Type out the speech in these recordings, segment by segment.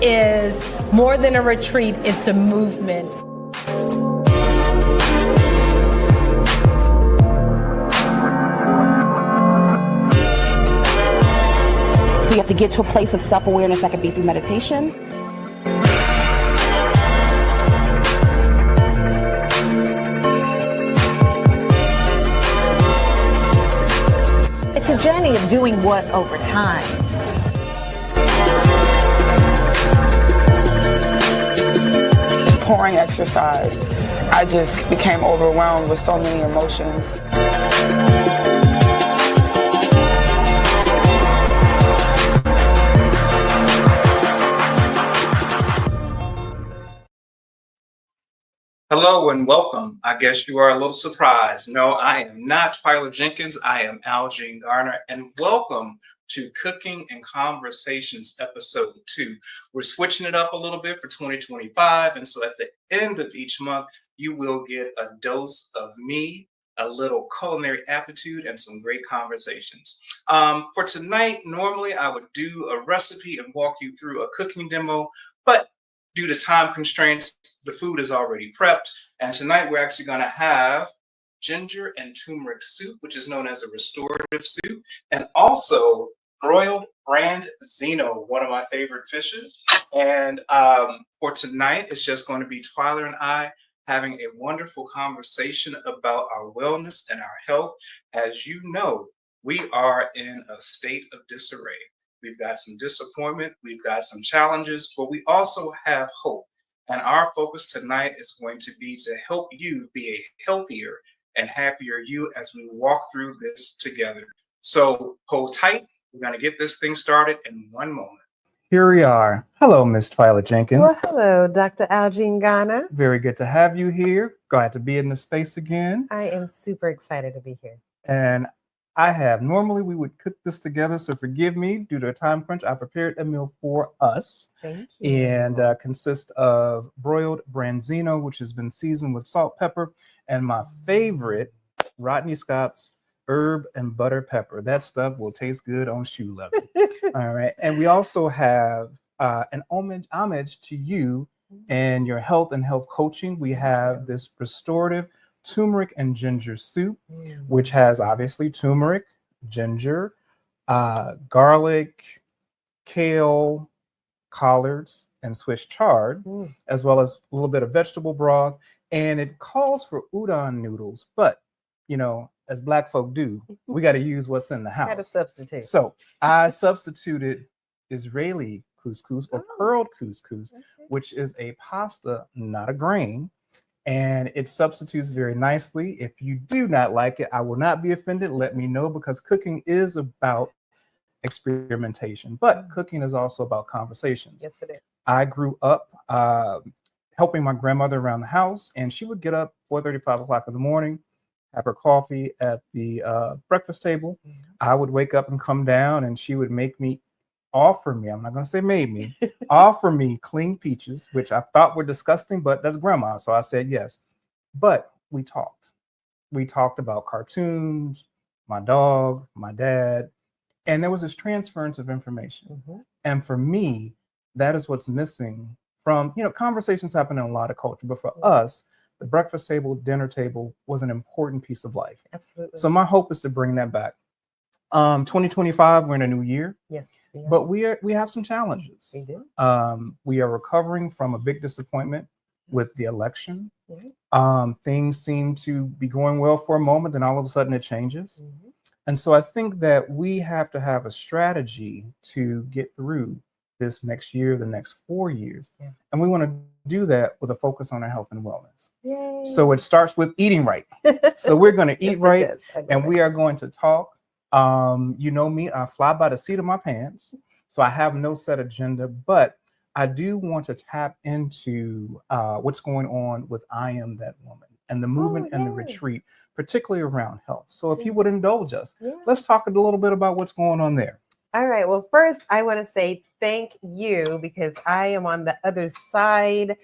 is more than a retreat, it's a movement. So you have to get to a place of self-awareness that can be through meditation. It's a journey of doing what over time. Pouring exercise, I just became overwhelmed with so many emotions. Hello and welcome. I guess you are a little surprised. No, I am not Twyla Jenkins. I am Algene Garner, and welcome to Cooking and Conversations episode 2. We're switching it up a little bit for 2025, and so at the end of each month, you will get a dose of me, a little culinary aptitude, and some great conversations. For tonight, normally I would do a recipe and walk you through a cooking demo, but due to time constraints, the food is already prepped. And tonight we're actually going to have ginger and turmeric soup, which is known as a restorative soup, and also broiled branzino, one of my favorite fishes. And for tonight, it's just going to be Twyla and I having a wonderful conversation about our wellness and our health. As you know, we are in a state of disarray. We've got some disappointment, we've got some challenges, but we also have hope. And our focus tonight is going to be to help you be a healthier and happier you as we walk through this together. So hold tight. We're going to get this thing started in one moment. Here we are. Hello, Miss Twyla Jenkins. Well, hello, Dr. Algene Garner. Very good to have you here. Glad to be in the space again. I am super excited to be here. And normally we would cook this together, so forgive me, due to a time crunch, I prepared a meal for us. Thank you. And consists of broiled branzino, which has been seasoned with salt, pepper, and my favorite, Rodney Scott's herb and butter pepper. That stuff will taste good on shoe leather. All right. And we also have an homage to you and your health and health coaching. We have this restorative turmeric and ginger soup, which has obviously turmeric, ginger, garlic, kale, collards, and Swiss chard, as well as a little bit of vegetable broth. And it calls for udon noodles, but you know, as Black folk do, we got to use what's in the house. Got to substitute. So I substituted Israeli couscous or pearled couscous, which is a pasta, not a grain. And it substitutes very nicely. If you do not like it, I will not be offended. Let me know, because cooking is about experimentation, but cooking is also about conversations. Yes, it is. I grew up helping my grandmother around the house, and she would get up 4:30, 5 o'clock in the morning, have her coffee at the breakfast table. I would wake up and come down, and she would offer me, I'm not going to say made me, offer me clean peaches, which I thought were disgusting, but that's grandma. So I said yes. But we talked. We talked about cartoons, my dog, my dad, and there was this transference of information. And for me, that is what's missing from, conversations happen in a lot of culture, but for us, the breakfast table, dinner table was an important piece of life. Absolutely. So my hope is to bring that back. 2025, we're in a new year. Yes. Yeah. But we have some challenges. We do. We are recovering from a big disappointment with the election. Things seem to be going well for a moment, then all of a sudden it changes. And so I think that we have to have a strategy to get through this next year, the next 4 years. And we want to do that with a focus on our health and wellness. Yay. So it starts with eating right. So we're going to eat right, and we are going to talk. You know me, I fly by the seat of my pants, so I have no set agenda, but I do want to tap into what's going on with I Am That Woman and the movement and the retreat, particularly around health. So if you would indulge us, let's talk a little bit about what's going on there. All right. Well, first, I want to say thank you, because I am on the other side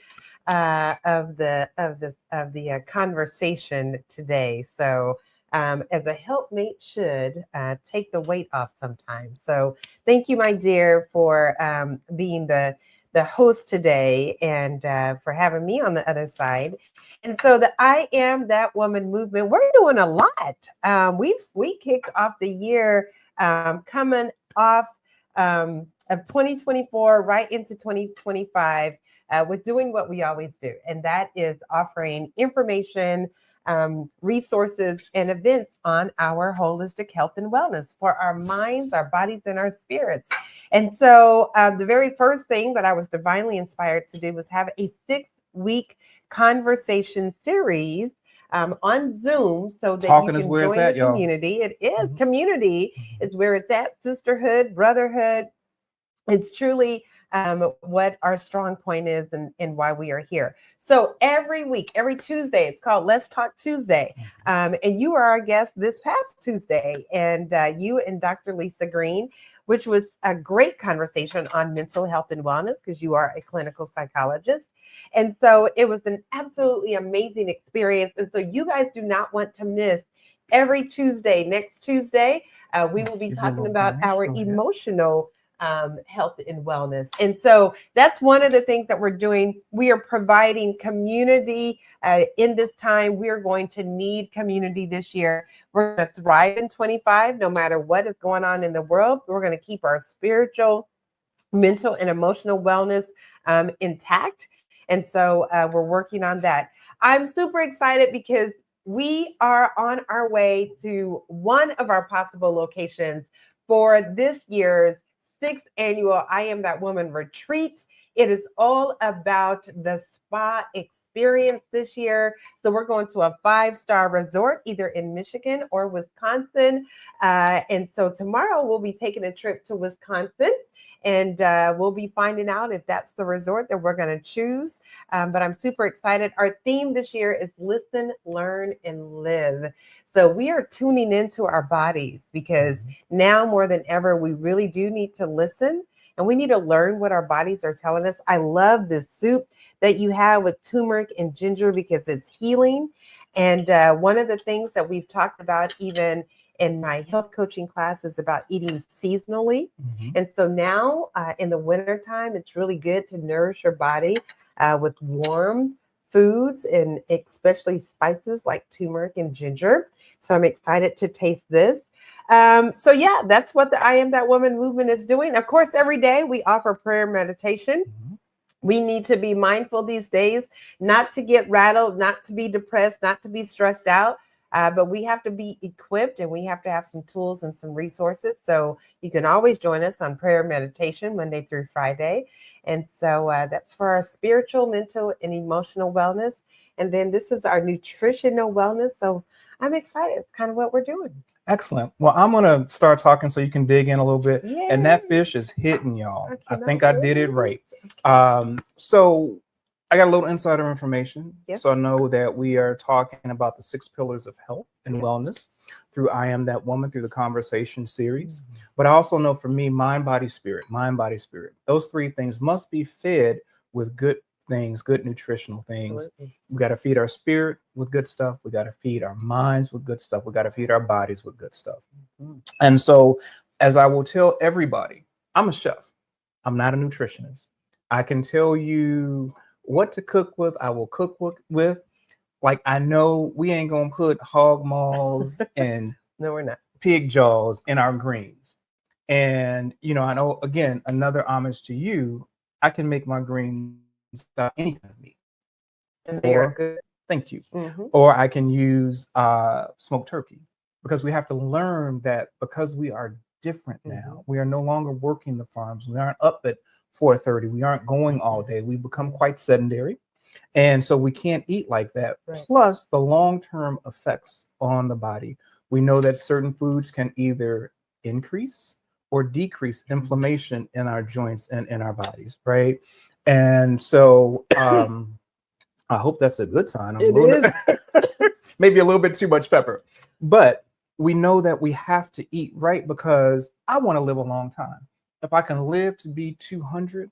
of the conversation today. So as a helpmate should, take the weight off sometimes. So thank you, my dear, for being the the host today, and for having me on the other side. And so the I Am That Woman movement, we're doing a lot. We kicked off the year coming off of 2024 right into 2025 with doing what we always do, and that is offering information, resources, and events on our holistic health and wellness for our minds, our bodies, and our spirits. And so the very first thing that I was divinely inspired to do was have a 6-week conversation series on Zoom so that Talking you is can where it's join at, the y'all. community. It is Mhm. community is where it's at. Sisterhood, brotherhood. It's truly what our strong point is and why we are here. So every week, every Tuesday, it's called Let's Talk Tuesday. And you are our guest this past Tuesday, and you and Dr. Lisa Green, which was a great conversation on mental health and wellness because you are a clinical psychologist. And so it was an absolutely amazing experience. And so you guys do not want to miss every Tuesday. Next Tuesday, we will be Give you a talking little about our emotional, yeah. emotional health and wellness. And so that's one of the things that we're doing. We are providing community in this time. We're going to need community this year. We're going to thrive in 25, no matter what is going on in the world. We're going to keep our spiritual, mental, and emotional wellness intact. And so we're working on that. I'm super excited because we are on our way to one of our possible locations for this year's 6th annual I Am That Woman retreat. It is all about the spa experience this year. So we're going to a 5-star resort, either in Michigan or Wisconsin. And so tomorrow we'll be taking a trip to Wisconsin. And we'll be finding out if that's the resort that we're going to choose. But I'm super excited. Our theme this year is listen, learn, and live. So we are tuning into our bodies because now more than ever, we really do need to listen and we need to learn what our bodies are telling us. I love this soup that you have with turmeric and ginger because it's healing. And one of the things that we've talked about even in my health coaching class is about eating seasonally. And so now in the wintertime, it's really good to nourish your body with warm foods and especially spices like turmeric and ginger. So I'm excited to taste this. So yeah, that's what the I Am That Woman movement is doing. Of course, every day we offer prayer and meditation. We need to be mindful these days, not to get rattled, not to be depressed, not to be stressed out. But we have to be equipped and we have to have some tools and some resources. So you can always join us on prayer meditation Monday through Friday. And so that's for our spiritual, mental, and emotional wellness. And then this is our nutritional wellness. So I'm excited. It's kind of what we're doing. Excellent. Well, I'm going to start talking so you can dig in a little bit. Yay. And that fish is hitting, y'all. I cannot think I did it wait. right. So I got a little insider information. Yes. So I know that we are talking about the 6 pillars of health and wellness through I Am That Woman, through the conversation series. But I also know for me, mind, body, spirit, those 3 things must be fed with good things, good nutritional things. Absolutely. We got to feed our spirit with good stuff. We got to feed our minds with good stuff. We got to feed our bodies with good stuff. And so, as I will tell everybody, I'm a chef. I'm not a nutritionist. I can tell you what to cook with. I will cook with. Like, I know we ain't gonna put hog maws and No, we're not. pig jaws in our greens. And I know, again, another homage to you, I can make my greens without any kind of meat. And they are Or- good. Thank you. Mhm. Or I can use smoked turkey, because we have to learn that because we are different now, we are no longer working the farms. We aren't up at 4:30. We aren't going all day. We become quite sedentary. And so we can't eat like that. Right. Plus the long-term effects on the body. We know that certain foods can either increase or decrease inflammation in our joints and in our bodies, right? And so I hope that's a good sign. I'm It a little bit- maybe a little bit too much pepper. But we know that we have to eat right, because I want to live a long time. If I can live to be 200,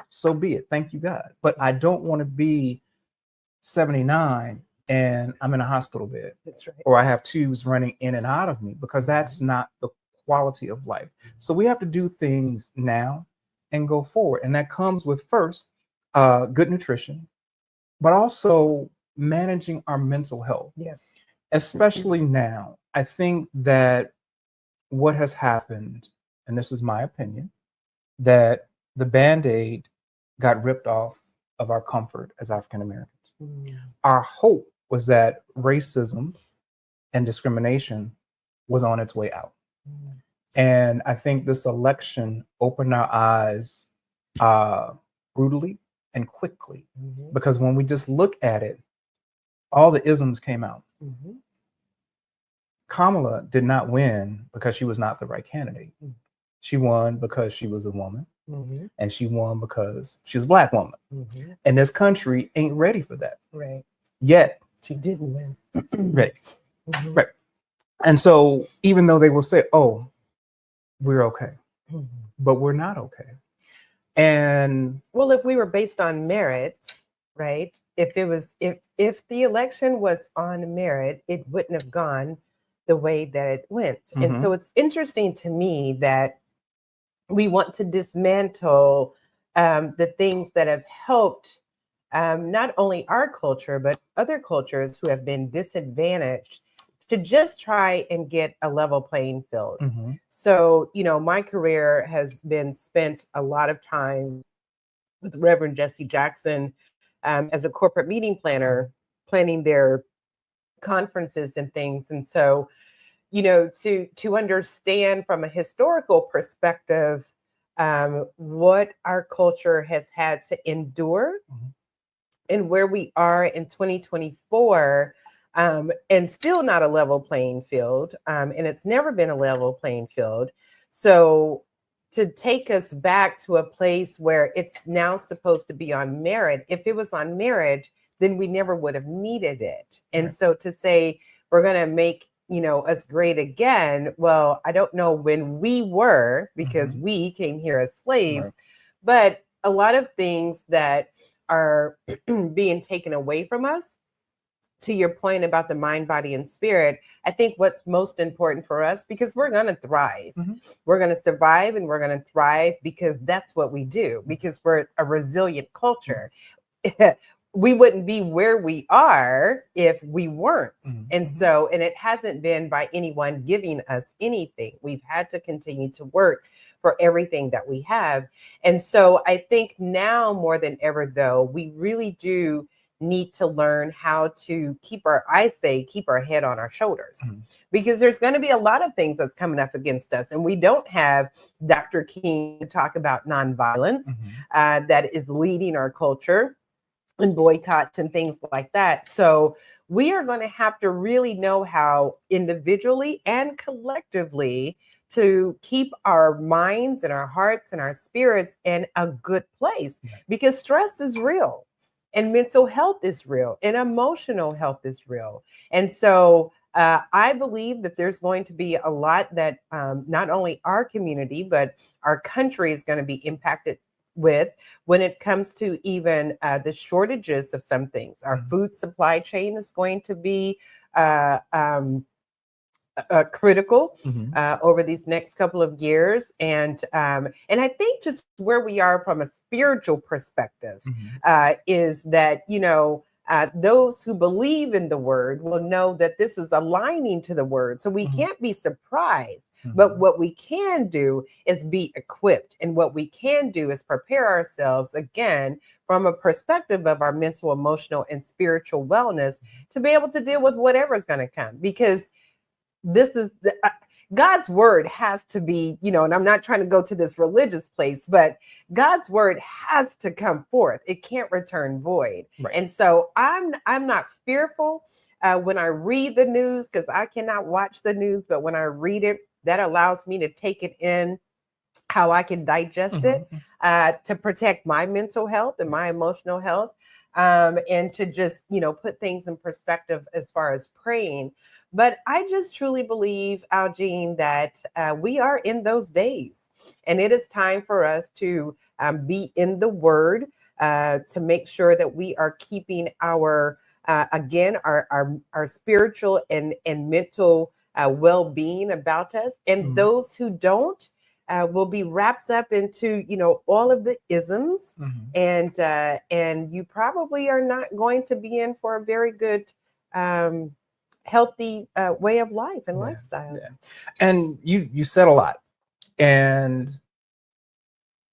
so be it. Thank you, God. But I don't want to be 79 and I'm in a hospital bed, That's right. or I have tubes running in and out of me, because that's not the quality of life. So we have to do things now and go forward. And that comes with first good nutrition, but also managing our mental health. Yes. Especially now, I think that what has happened, and this is my opinion, that the Band-Aid got ripped off of our comfort as African Americans. Our hope was that racism and discrimination was on its way out. And I think this election opened our eyes brutally and quickly, because when we just look at it, all the isms came out. Kamala did not win because she was not the right candidate. She won because she was a woman, and she won because she was a Black woman. And this country ain't ready for that. Right. Yet. She didn't win. Right. Right. And so even though they will say, oh, we're okay, but we're not okay. And well, if we were based on merit, right? If the election was on merit, it wouldn't have gone the way that it went. And so it's interesting to me that we want to dismantle the things that have helped not only our culture, but other cultures who have been disadvantaged, to just try and get a level playing field. So, my career has been spent a lot of time with Reverend Jesse Jackson as a corporate meeting planner, planning their conferences and things. And so, to understand from a historical perspective what our culture has had to endure and where we are in 2024, and still not a level playing field. And it's never been a level playing field. So to take us back to a place where it's now supposed to be on merit, if it was on merit, then we never would have needed it. And so to say, we're going to make, us great again. Well, I don't know when we were, because we came here as slaves, but a lot of things that are being taken away from us, to your point about the mind, body, and spirit, I think what's most important for us, because we're going to thrive, we're going to survive and we're going to thrive because that's what we do, because we're a resilient culture. We wouldn't be where we are if we weren't. And so, and it hasn't been by anyone giving us anything. We've had to continue to work for everything that we have. And so I think now more than ever, though, we really do need to learn how to keep our head on our shoulders, because there's going to be a lot of things that's coming up against us. And we don't have Dr. King to talk about nonviolence that is leading our culture, and boycotts and things like that. So we are going to have to really know how individually and collectively to keep our minds and our hearts and our spirits in a good place, because stress is real. And mental health is real, and emotional health is real. And so I believe that there's going to be a lot that not only our community, but our country is going to be impacted with when it comes to even the shortages of some things. Our food supply chain is going to be critical over these next couple of years. And I think just where we are from a spiritual perspective is that, those who believe in the word will know that this is aligning to the word. So we can't be surprised. But what we can do is be equipped. And what we can do is prepare ourselves, again, from a perspective of our mental, emotional, and spiritual wellness to be able to deal with whatever is going to come. Because this is God's word has to be, and I'm not trying to go to this religious place, but God's word has to come forth. It can't return void. And so I'm not fearful when I read the news, because I cannot watch the news, but when I read it, that allows me to take it in how I can digest it to protect my mental health and my emotional health, and to just, put things in perspective as far as praying. But I just truly believe, Algene, that we are in those days, and it is time for us to be in the word, to make sure that we are keeping our spiritual and mental well-being about us. And those who don't, will be wrapped up into, all of the isms, and you probably are not going to be in for a very good, healthy way of life and lifestyle. Yeah. And you said a lot, and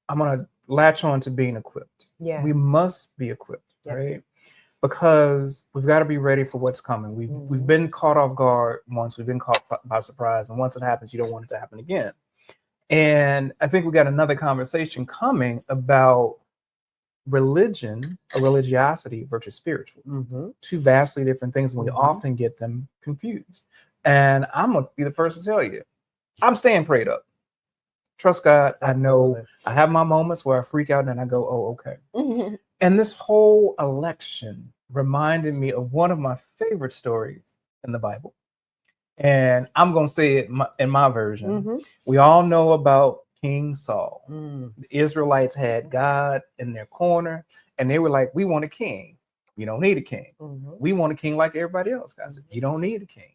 I'm gonna latch on to being equipped. Yeah. We must be equipped, Yeah. right? Because we've got to be ready for what's coming. We've been caught off guard once. We've been caught by surprise, and once it happens, you don't want it to happen again. And I think we got another conversation coming about religion or religiosity versus spiritual. Two vastly different things, and we often get them confused. And I'm gonna be the first to tell you, I'm staying prayed up. Trust God. I know I have my moments where I freak out and I go, oh, okay. And this whole election reminded me of one of my favorite stories in the Bible. And I'm going to say it in my version. We all know about King Saul. The Israelites had God in their corner, and they were like, we want a king. You don't need a king. We want a king like everybody else. God said, you don't need a king.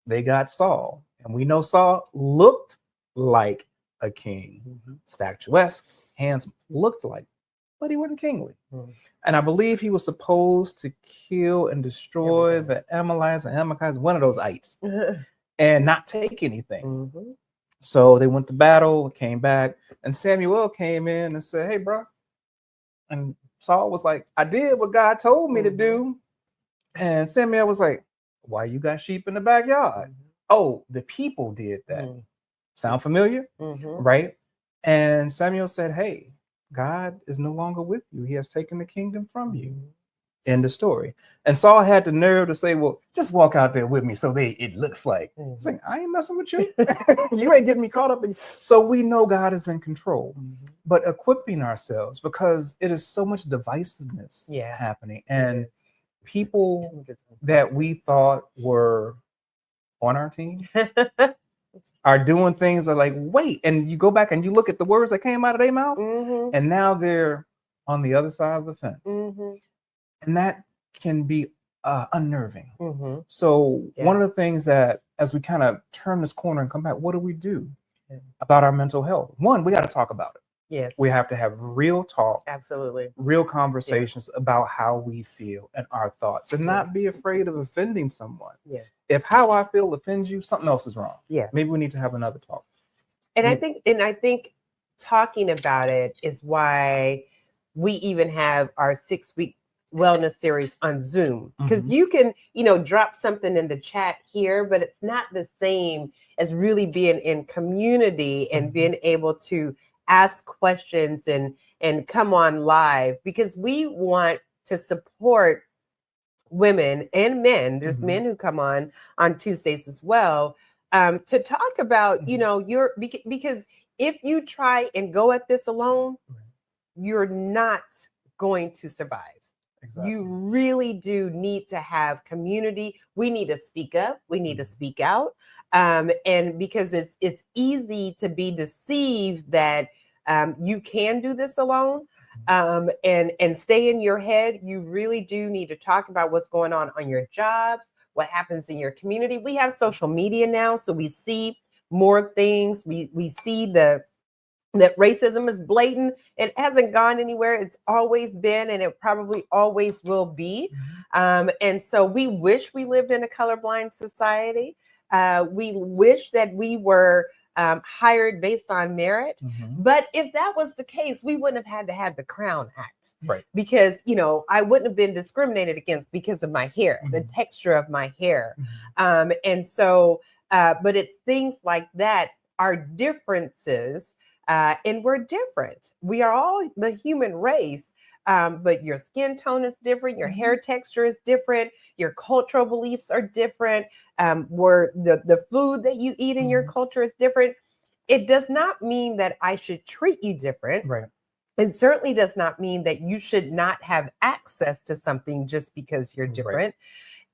They got Saul. And we know Saul looked like a king. Statuesque, handsome, looked like, but he wasn't kingly. And I believe he was supposed to kill and destroy the Amalekites and Amalekites, one of those ites, and not take anything. So they went to battle, came back, and Samuel came in and said, hey, bro. And Saul was like, I did what God told me to do. And Samuel was like, why you got sheep in the backyard? Oh, the people did that. Sound familiar? Right? And Samuel said, hey, God is no longer with you. He has taken the kingdom from you. End of story. And Saul had the nerve to say, well, just walk out there with me so it looks like. It's like, I ain't messing with you. You ain't getting me caught up. So we know God is in control, but equipping ourselves, because it is so much divisiveness happening. And people that we thought were on our team are doing things that are like, wait, and you go back and you look at the words that came out of their mouth, and now they're on the other side of the fence. And that can be unnerving. So one of the things that, as we kind of turn this corner and come back, what do we do about our mental health? One, we got to talk about it. Yes. We have to have real talk, Absolutely. real conversations about how we feel and our thoughts, and not be afraid of offending someone. If how I feel offends you, something else is wrong. Maybe we need to have another talk. And I think talking about it is why we even have our 6-week wellness series on Zoom, because you can, drop something in the chat here, but it's not the same as really being in community and being able to ask questions and come on live, because we want to support women and men. There's men who come on Tuesdays as well, to talk about, because if you try and go at this alone, you're not going to survive. You really do need to have community. We need to speak up. We need to speak out. And because it's easy to be deceived that you can do this alone, and stay in your head. You really do need to talk about what's going on your jobs, what happens in your community. We have social media now, so we see more things. We see that racism is blatant. It hasn't gone anywhere. It's always been, and it probably always will be. And so we wish we lived in a colorblind society. We wish that we were hired based on merit. But if that was the case, we wouldn't have had to have the Crown Act. Because, I wouldn't have been discriminated against because of my hair, the texture of my hair. And so, but it's things like that are differences. And we're different. We are all the human race, but your skin tone is different. Your hair texture is different. Your cultural beliefs are different. Where the food that you eat in your culture is different. It does not mean that I should treat you different. It certainly does not mean that you should not have access to something just because you're different.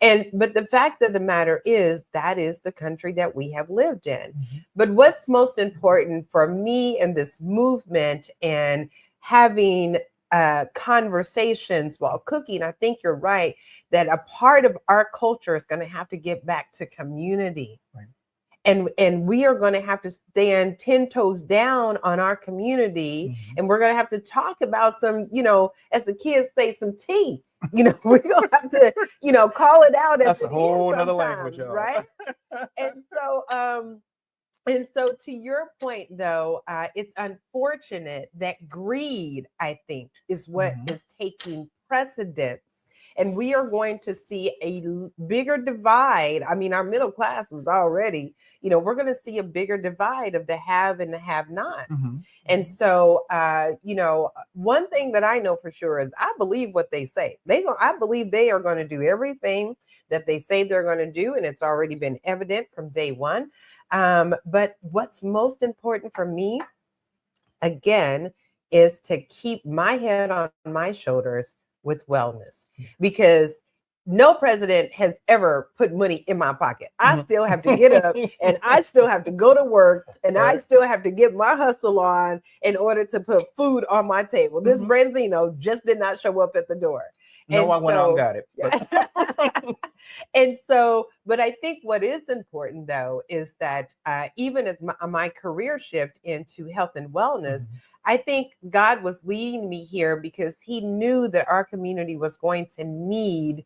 But the fact of the matter is, that is the country that we have lived in. But what's most important for me in this movement and having conversations while cooking, I think you're right, that a part of our culture is going to have to get back to community. and we are going to have to stand 10 toes down on our community, Mhm. and we're going to have to talk about some, as the kids say, some tea. We're going to have to, call it out. That's as a it whole is nother sometimes, language, y'all. right? And so to your point, though, it's unfortunate that greed, I think, is what Mhm. is taking precedence. And we are going to see a bigger divide. I mean, our middle class was already, we're going to see a bigger divide of the have and the have nots. Mhm. And so, one thing that I know for sure is I believe what they say. I believe they are going to do everything that they say they're going to do. And it's already been evident from day one. But what's most important for me, again, is to keep my head on my shoulders with wellness, because no president has ever put money in my pocket. I still have to get up and I still have to go to work, and I still have to get my hustle on in order to put food on my table. This Branzino just did not show up at the door. No, And I went out and so- got it. And so, but I think what is important, though, is that even as my career shift into health and wellness, I think God was leading me here because he knew that our community was going to need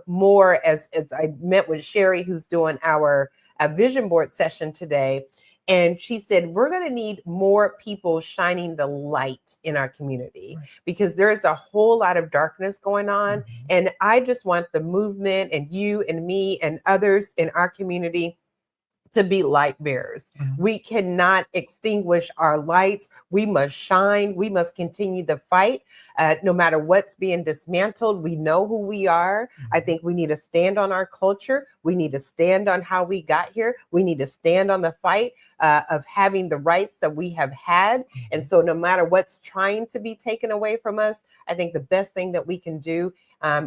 more, as I met with Sherry, who's doing our vision board session today. And she said, we're going to need more people shining the light in our community, because there is a whole lot of darkness going on. And I just want the movement, and you and me and others in our community, to be light bearers. We cannot extinguish our lights. We must shine. We must continue the fight. No matter what's being dismantled, we know who we are. I think we need to stand on our culture. We need to stand on how we got here. We need to stand on the fight of having the rights that we have had. And so no matter what's trying to be taken away from us, I think the best thing that we can do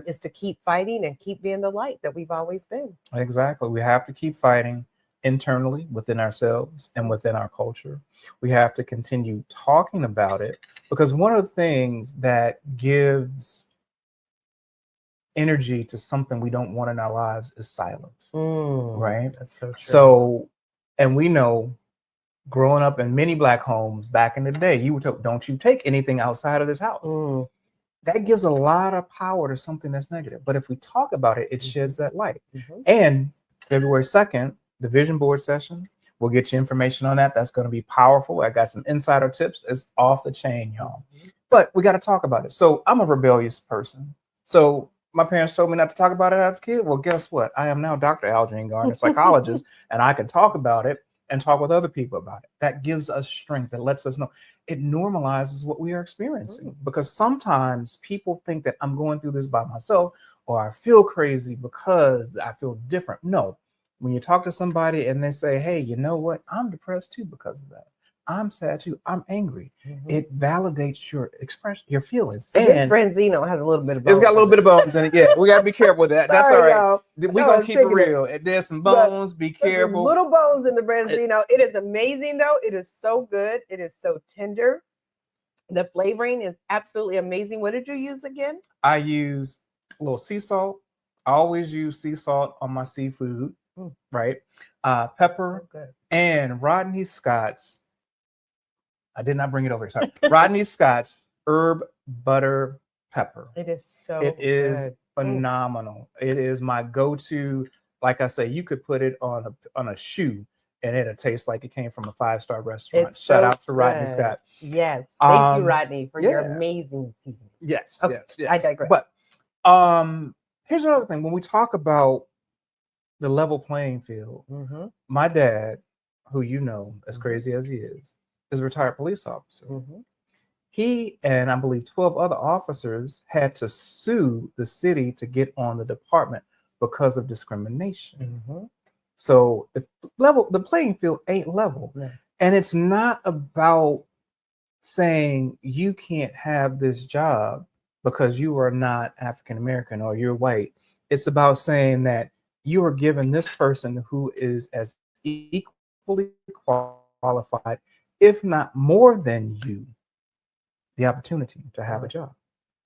is to keep fighting and keep being the light that we've always been. Exactly. We have to keep fighting internally within ourselves and within our culture. We have to continue talking about it, because one of the things that gives energy to something we don't want in our lives is silence, right? That's so true. So, and we know, growing up in many Black homes back in the day, you were told, don't you take anything outside of this house. That gives a lot of power to something that's negative. But if we talk about it, it sheds that light. And February 2nd, the vision board session, we'll get you information on that. That's going to be powerful. I got some insider tips. It's off the chain, y'all. But we got to talk about it. So I'm a rebellious person. So my parents told me not to talk about it as a kid. Well, guess what? I am now Dr. Algene Garner, psychologist, and I can talk about it and talk with other people about it. That gives us strength. That lets us know. It normalizes what we are experiencing, because sometimes people think that I'm going through this by myself, or I feel crazy because I feel different. No. When you talk to somebody and they say, hey, you know what? I'm depressed too because of that. I'm sad too. I'm angry. It validates your expression, your feelings. So And this Branzino has a little bit of it's got a little bit of bones in it. Yeah, we got to be careful with that. That's all Sorry, right. y'all. We're No, going I'm to keep it thinking it. real. There's some bones. Be There's careful. little bones in the Branzino. It is amazing, though. It is so good. It is so tender. The flavoring is absolutely amazing. What did you use again? I use a little sea salt. I always use sea salt on my seafood, right? Pepper, So good. and Rodney Scott's. I did not bring it over here. Sorry. Rodney Scott's herb butter pepper. It is so It is good. phenomenal. It is my go-to. Like I say, you could put it on a shoe and it'll taste like it came from a 5-star restaurant. It's Shout so out to Rodney good. Scott. Yes. Thank you, Um, Rodney, for your yeah. amazing season. Yes, Okay, yes. I digress. But here's another thing. When we talk about the level playing field, my dad, who you know, as crazy as he is a retired police officer. He and I believe 12 other officers had to sue the city to get on the department because of discrimination. So the playing field ain't level. Yeah. And it's not about saying you can't have this job because you are not African American or you're white. It's about saying that you are giving this person who is as equally qualified, if not more than you, the opportunity to have a job.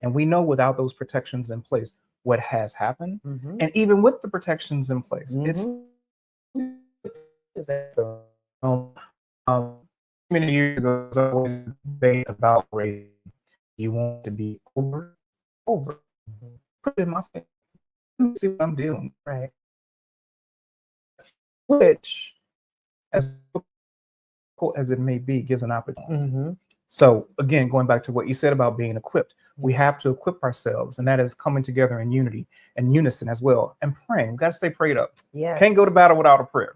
And we know without those protections in place, what has happened. And even with the protections in place, it's So, many years ago, there was always a debate about race. You want to be over. Put it in my face. Let me see what I'm dealing with. Right. Which, as difficult as it may be, gives an opportunity. Mm-hmm. So again, going back to what you said about being equipped, we have to equip ourselves, and that is coming together in unity and unison as well, and praying. We've got to stay prayed up. Yeah. Can't go to battle without a prayer.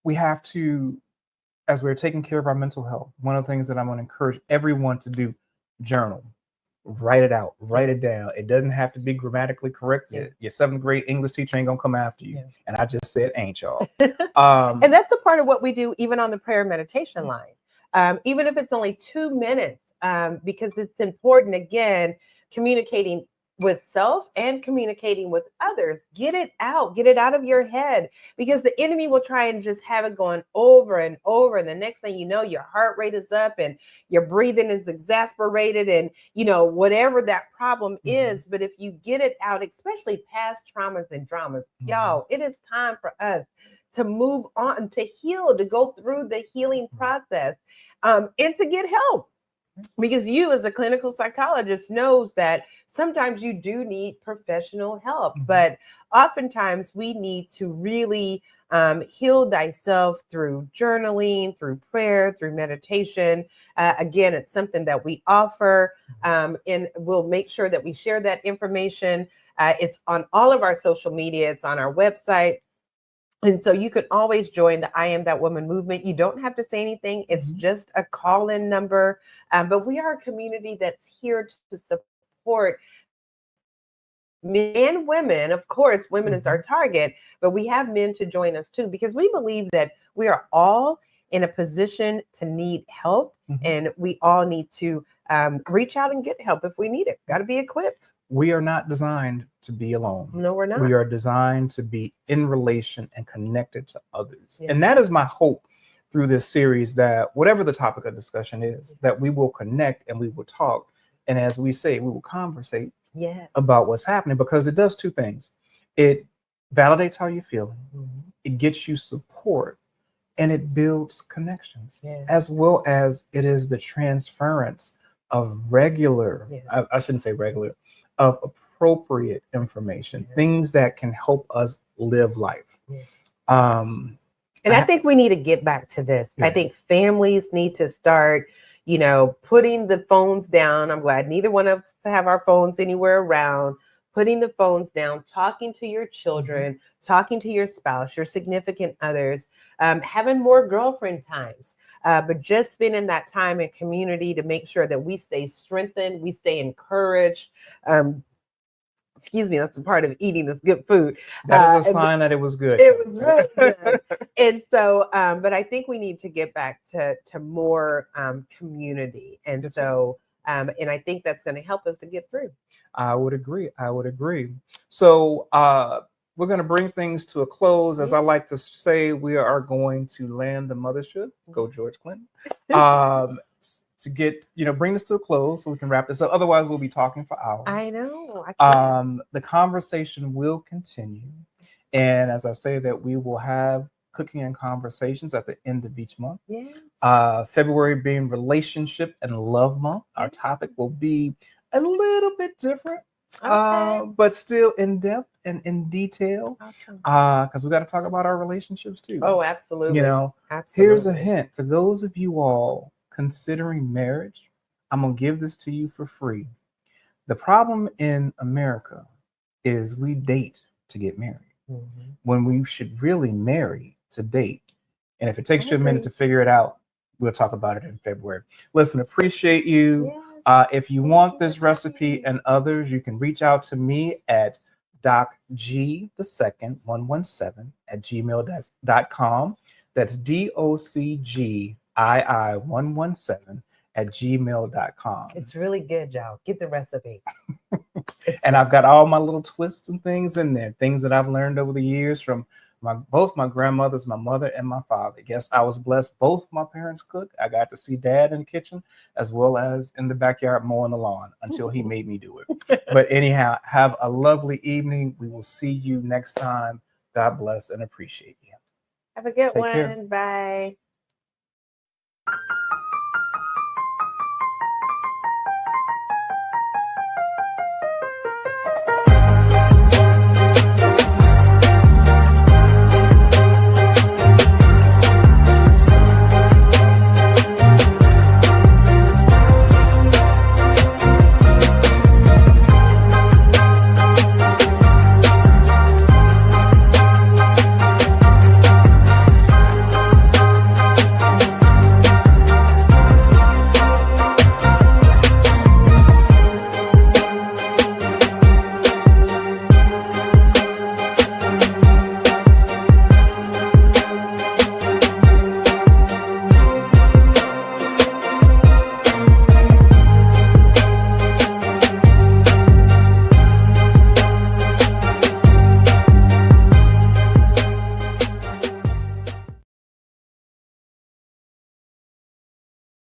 We have to, as we're taking care of our mental health, one of the things that I'm going to encourage everyone to do, journal. Write it out, write it down. It doesn't have to be grammatically correct. Yeah. Your 7th grade English teacher ain't gonna come after you. Yeah. And I just said, ain't y'all. And that's a part of what we do even on the prayer meditation line. Even if it's only 2 minutes, because it's important, again, communicating with self and communicating with others. Get it out of your head, because the enemy will try and just have it going over and over. And the next thing you know, your heart rate is up and your breathing is exasperated and, whatever that problem is. But if you get it out, especially past traumas and dramas, y'all, it is time for us to move on, to heal, to go through the healing process, and to get help. Because you, as a clinical psychologist, knows that sometimes you do need professional help, but oftentimes we need to really heal thyself through journaling, through prayer, through meditation. Again, it's something that we offer, and we'll make sure that we share that information. It's on all of our social media. It's on our website. And so you can always join the I Am That Woman movement. You don't have to say anything. It's just a call-in number. But we are a community that's here to support men and women. Of course, women is our target, but we have men to join us too, because we believe that we are all in a position to need help, and we all need to reach out and get help if we need it. Got to be equipped. We are not designed to be alone. No, we're not. We are designed to be in relation and connected to others. Yeah. And that is my hope through this series, that whatever the topic of discussion is, that we will connect and we will talk. And as we say, we will conversate about what's happening, because it does 2 things. It validates how you're feeling. It gets you support, and it builds connections, as well as it is the transference of regular, I shouldn't say regular, of appropriate information, things that can help us live life. And I think we need to get back to this. I think families need to start, putting the phones down. I'm glad neither one of us have our phones anywhere around. Putting the phones down, talking to your children, talking to your spouse, your significant others, having more girlfriend times, but just spending that time in community to make sure that we stay strengthened, we stay encouraged. Excuse me, that's a part of eating this good food. That is a sign that it was good. It was really good. And so, but I think we need to get back to more community. And so, and I think that's going to help us to get through. I would agree. So we're going to bring things to a close. As I like to say, we are going to land the mothership. Go George Clinton. To get, bring this to a close so we can wrap this up. Otherwise, we'll be talking for hours. I know. The conversation will continue. And as I say that, we will have cooking and conversations at the end of each month. February being relationship and love month. Our topic will be a little bit different, but still in depth and in detail, because we got to talk about our relationships too. Oh, absolutely. Absolutely. Here's a hint for those of you all considering marriage. I'm gonna give this to you for free. The problem in America is we date to get married, when we should really marry to date. And if it takes you a minute to figure it out, we'll talk about it in February. Listen, appreciate you. If you want this recipe and others, you can reach out to me at docgii117@gmail.com. That's DOCGII117@gmail.com. It's really good, y'all. Get the recipe. And I've got all my little twists and things in there, things that I've learned over the years from both my grandmothers, my mother and my father. Yes, I was blessed. Both my parents cook. I got to see Dad in the kitchen as well as in the backyard mowing the lawn until he made me do it. But anyhow, have a lovely evening. We will see you next time. God bless and appreciate you. Have a good Take one. care. Bye.